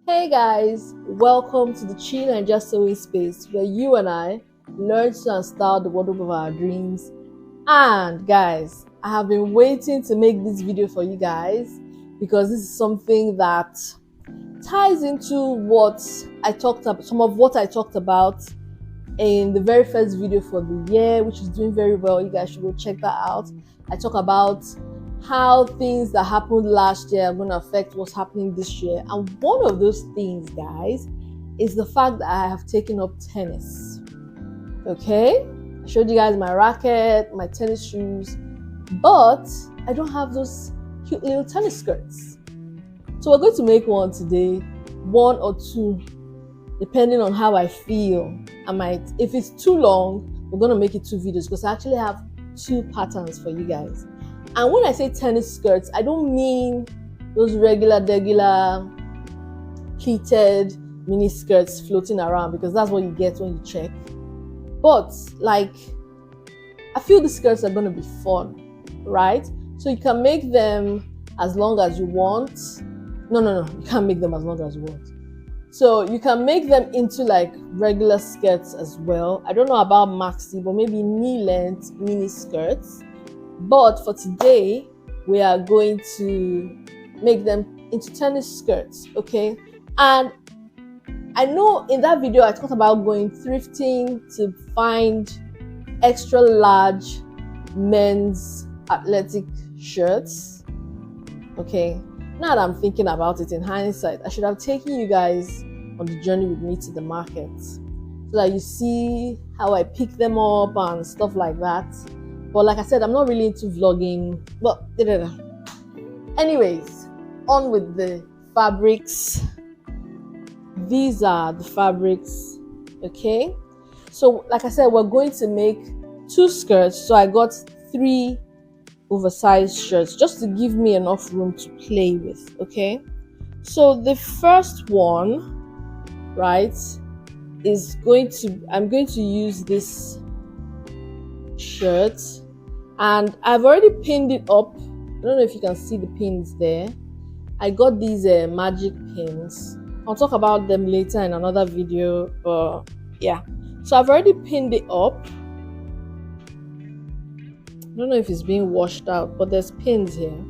Hey guys, welcome to the Chill and Just Sewing space where you and I learn to and style the wardrobe of our dreams. And guys, I have been waiting to make this video for you guys because this is something that ties into what I talked about, some of what I talked about in the very first video for the year, which is doing very well. You guys should go check that out. I talk about how things that happened last year are going to affect what's happening this year. And one of those things, guys, is the fact that I have taken up tennis. Okay? I showed you guys my racket, my tennis shoes, but I don't have those cute little tennis skirts. So we're going to make one today, one or two, depending on how I feel. If it's too long, we're going to make it 2 videos because I actually have 2 patterns for you guys. And when I say tennis skirts, I don't mean those regular pleated mini skirts floating around, because that's what you get when you check. But I feel the skirts are going to be fun, right? So you can make them as long as you want. No, you can't make them as long as you want. So you can make them into regular skirts as well. I don't know about maxi, but maybe knee length mini skirts. But for today, we are going to make them into tennis skirts, okay? And I know in that video I talked about going thrifting to find extra large men's athletic shirts, okay? Now that I'm thinking about it in hindsight, I should have taken you guys on the journey with me to the market so that you see how I pick them up and stuff like that. But like I said, I'm not really into vlogging. But anyways, on with the fabrics. These are the fabrics, okay? So like I said, we're going to make 2 skirts. So I got 3 oversized shirts just to give me enough room to play with, okay? So the first one, right, I'm going to use this shirt, and I've already pinned it up. I don't know if you can see the pins there. I got these magic pins. I'll talk about them later in another video, but yeah. So I've already pinned it up. I don't know if it's being washed out, but there's pins here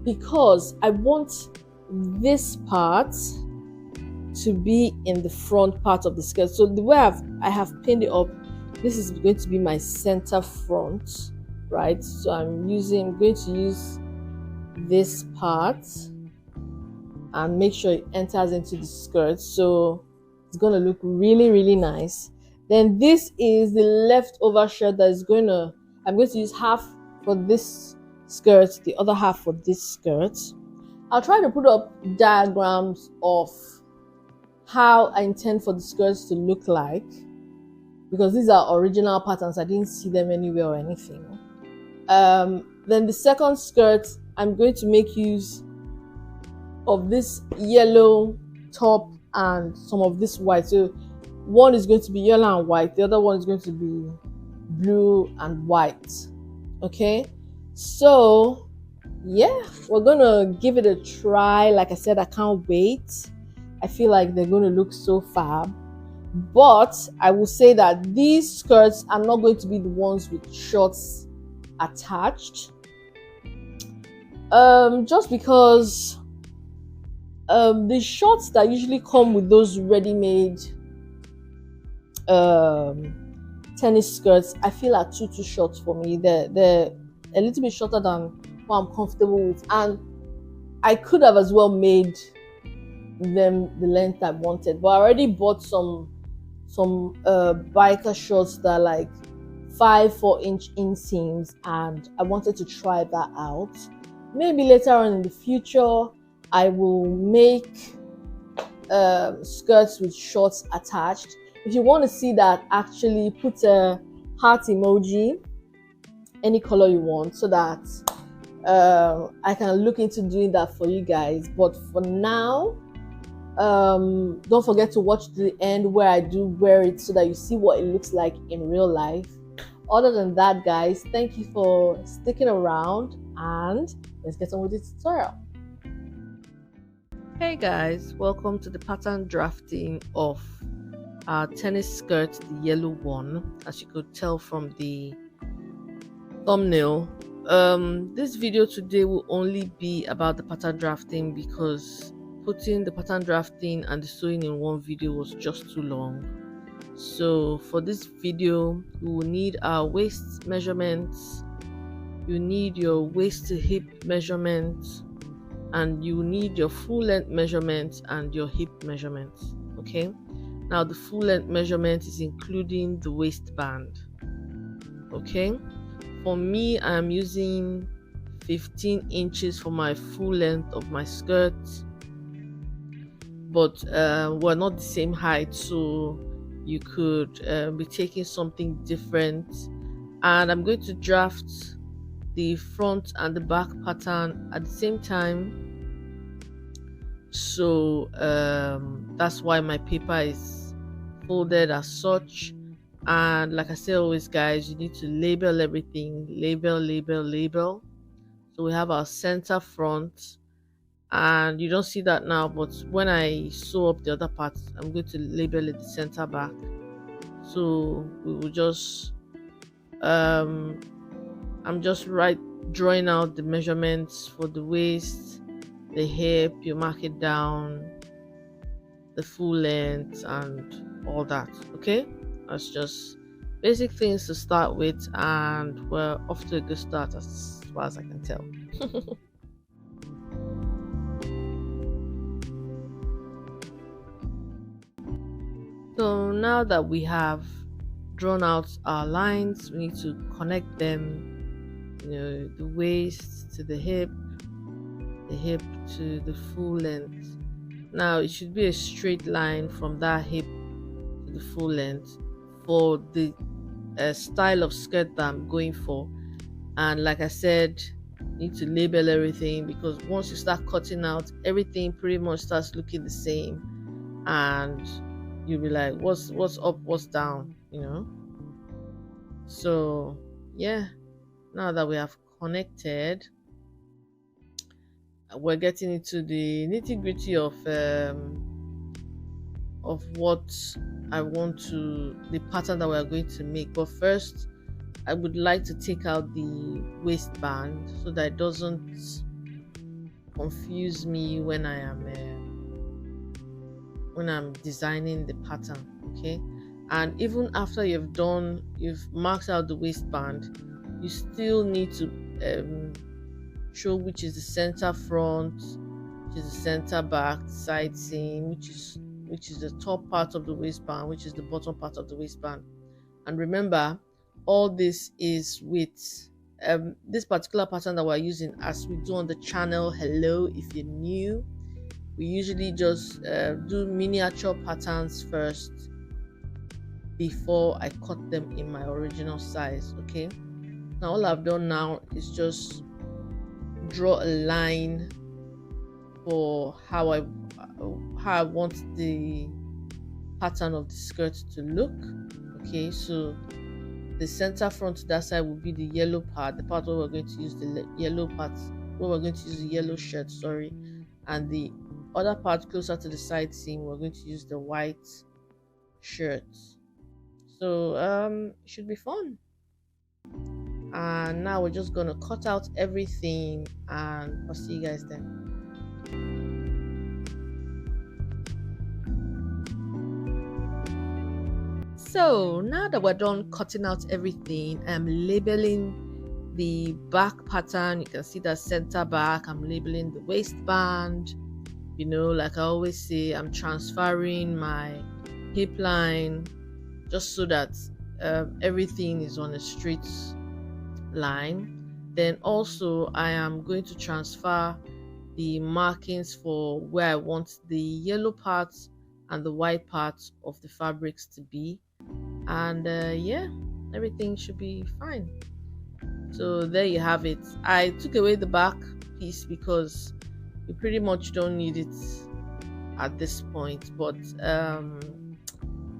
because I want this part to be in the front part of the skirt. So the way I have pinned it up, this is going to be my center front, right? So I'm going to use this part and make sure it enters into the skirt. So it's going to look really, really nice. Then this is the leftover shirt that I'm going to use half for this skirt, the other half for this skirt. I'll try to put up diagrams of how I intend for the skirts to look like, because these are original patterns. I didn't see them anywhere or anything. Then the second skirt, I'm going to make use of this yellow top and some of this white. So one is going to be yellow and white, the other one is going to be blue and white, okay? So yeah, we're gonna give it a try. Like I said, I can't wait. I feel like they're going to look so fab. But I will say that these skirts are not going to be the ones with shorts attached. Just because the shorts that usually come with those ready-made tennis skirts, I feel are too short for me. They're a little bit shorter than what I'm comfortable with. And I could have as well made them the length I wanted, but I already bought some biker shorts that are like 4-inch inseams, and I wanted to try that out. Maybe later on in the future I will make skirts with shorts attached. If you want to see that, actually put a heart emoji, any color you want, so that I can look into doing that for you guys. But for now, don't forget to watch to the end where I do wear it so that you see what it looks like in real life. Other than that, guys, thank you for sticking around, and let's get on with the tutorial. Hey guys, welcome to the pattern drafting of our tennis skirt, the yellow one, as you could tell from the thumbnail. This video today will only be about the pattern drafting because putting the pattern drafting and the sewing in one video was just too long. So for this video, we will need our waist measurements, you need your waist to hip measurements, and you need your full length measurement and your hip measurement. Okay, now the full length measurement is including the waistband. Okay, for me, I'm using 15 inches for my full length of my skirt, but we're not the same height, so you could be taking something different. And I'm going to draft the front and the back pattern at the same time, so that's why my paper is folded as such. And like I say always, guys, you need to label everything. Label. So we have our center front, and you don't see that now, but when I sew up the other part, I'm going to label it the center back. So we will just I'm just drawing out the measurements for the waist, the hip, you mark it down, the full length and all that. Okay, that's just basic things to start with, and we're off to a good start as far as I can tell. So now that we have drawn out our lines, we need to connect them, the waist to the hip to the full length. Now it should be a straight line from that hip to the full length for the style of skirt that I'm going for. And like I said, you need to label everything, because once you start cutting out, everything pretty much starts looking the same, and you'll be like, what's up, what's down, So yeah, now that we have connected, we're getting into the nitty-gritty of what I want to, the pattern that we're going to make. But first, I would like to take out the waistband so that it doesn't confuse me when I'm designing the pattern. Okay, and even after you've marked out the waistband, you still need to show which is the center front, which is the center back, side seam, which is the top part of the waistband, which is the bottom part of the waistband. And remember, all this is with this particular pattern that we're using, as we do on the channel. Hello, if you're new, we usually just do miniature patterns first before I cut them in my original size. Okay, now all I've done now is just draw a line for how I want the pattern of the skirt to look. Okay, so the center front to that side will be the yellow part, the part where we're going to use the yellow part, where we're going to use the yellow shirt, sorry, and the other part closer to the side seam, we're going to use the white shirt. So it should be fun. And now we're just gonna cut out everything, and I'll see you guys then. So now that we're done cutting out everything, I'm labeling the back pattern. You can see that center back. I'm labeling the waistband. Like I always say, I'm transferring my hip line just so that everything is on a straight line. Then also I am going to transfer the markings for where I want the yellow parts and the white parts of the fabrics to be, and yeah, everything should be fine. So there you have it. I took away the back piece because you pretty much don't need it at this point, but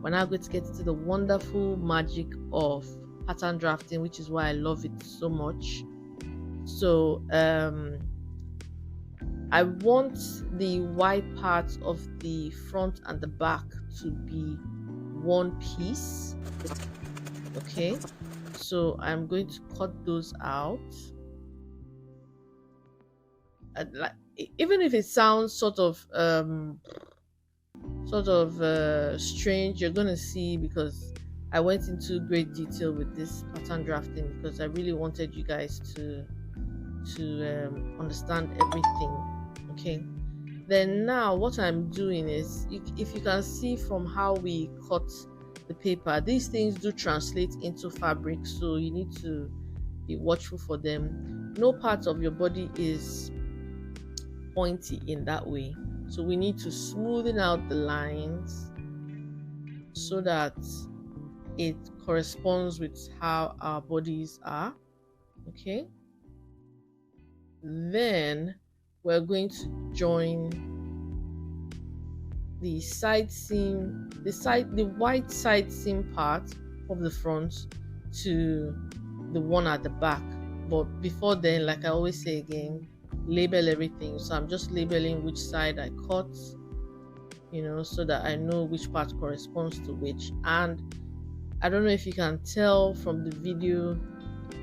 we're now going to get into the wonderful magic of pattern drafting, which is why I love it so much. So I want the white part of the front and the back to be one piece. Okay, so I'm going to cut those out. Like, even if it sounds sort of strange, you're gonna see, because I went into great detail with this pattern drafting because I really wanted you guys to understand everything. Okay, then now what I'm doing is, if you can see from how we cut the paper, these things do translate into fabric, so you need to be watchful for them. No part of your body is pointy in that way, so we need to smoothen out the lines so that it corresponds with how our bodies are. Okay, then we're going to join the side seam, the white side seam part of the front to the one at the back. But before then, like I always say again, label everything. So I'm just labeling which side I cut, so that I know which part corresponds to which. And I don't know if you can tell from the video,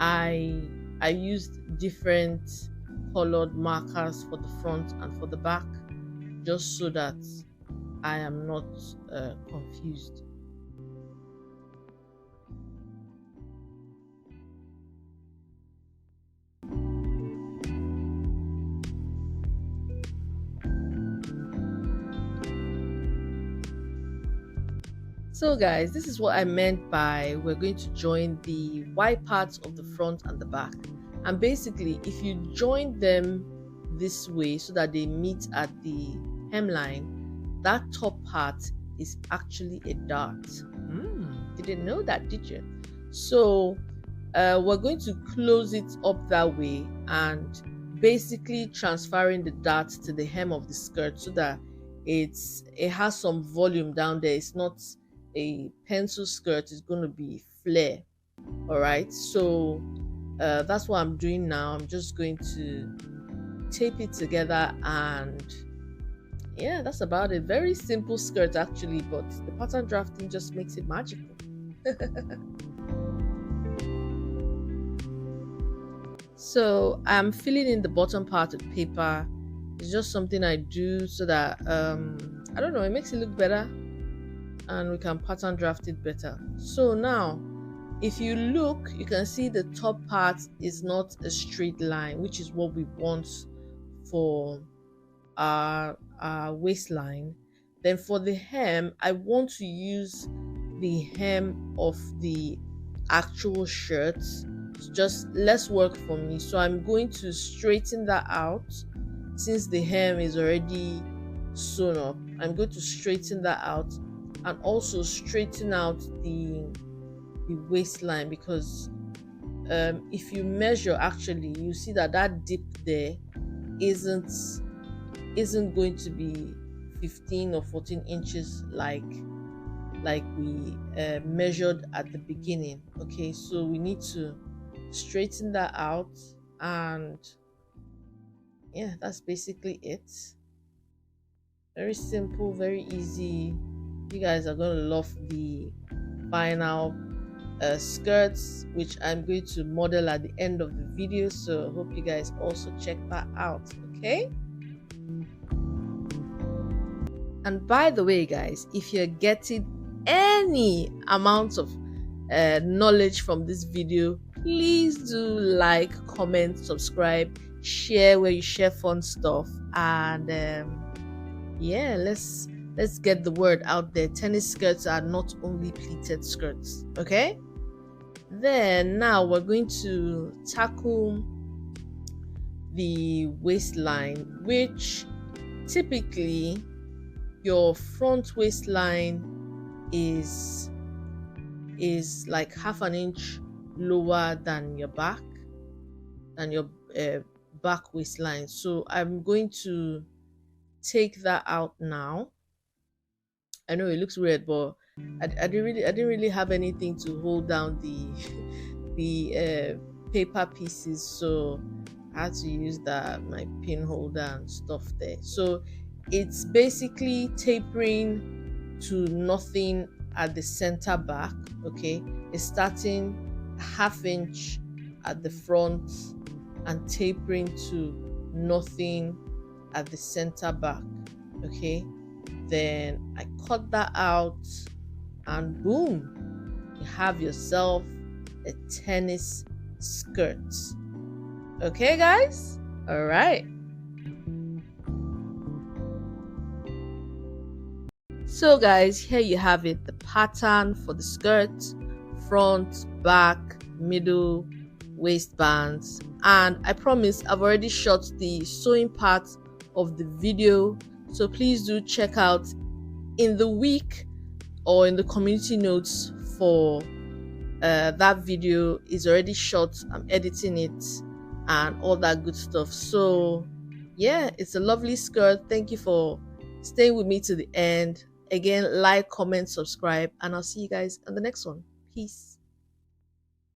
I used different colored markers for the front and for the back, just so that I am not confused. So guys, this is what I meant by we're going to join the white parts of the front and the back. And basically, if you join them this way so that they meet at the hemline, that top part is actually a dart. Didn't know that, did you? So we're going to close it up that way and basically transferring the dart to the hem of the skirt so that it has some volume down there. It's not a pencil skirt, is going to be flare. All right, so that's what I'm doing now. I'm just going to tape it together, and yeah, that's about it. Very simple skirt actually, but the pattern drafting just makes it magical. So I'm filling in the bottom part with paper. It's just something I do so that I don't know, it makes it look better and we can pattern draft it better. So now if you look, you can see the top part is not a straight line, which is what we want for our waistline. Then for the hem, I want to use the hem of the actual shirt. It's just less work for me, so I'm going to straighten that out. Since the hem is already sewn up, I'm going to straighten that out, and also straighten out the waistline, because if you measure, actually you see that that dip there isn't going to be 15 or 14 inches like we measured at the beginning. Okay, so we need to straighten that out, and yeah, that's basically it. Very simple, very easy. You guys are going to love the final skirts, which I'm going to model at the end of the video, so hope you guys also check that out. Okay, and by the way guys, if you're getting any amount of knowledge from this video, please do like, comment, subscribe, share where you share fun stuff, and yeah, let's get the word out there. Tennis skirts are not only pleated skirts. Okay, then now we're going to tackle the waistline, which typically your front waistline is like half an inch lower than your back waistline. So I'm going to take that out now. I know it looks weird, but I didn't really have anything to hold down the paper pieces, so I had to use my pin holder and stuff there. So it's basically tapering to nothing at the center back. Okay, it's starting half inch at the front and tapering to nothing at the center back. Okay, then I cut that out, and boom, you have yourself a tennis skirt. Okay, guys? All right. So, guys, here you have it, the pattern for the skirt: front, back, middle, waistbands. And I promise I've already shot the sewing part of the video, so please do check out in the week or in the community notes for that video. Is already shot, I'm editing it and all that good stuff. So yeah, it's a lovely skirt. Thank you for staying with me to the end. Again, like, comment, subscribe, and I'll see you guys on the next one. Peace.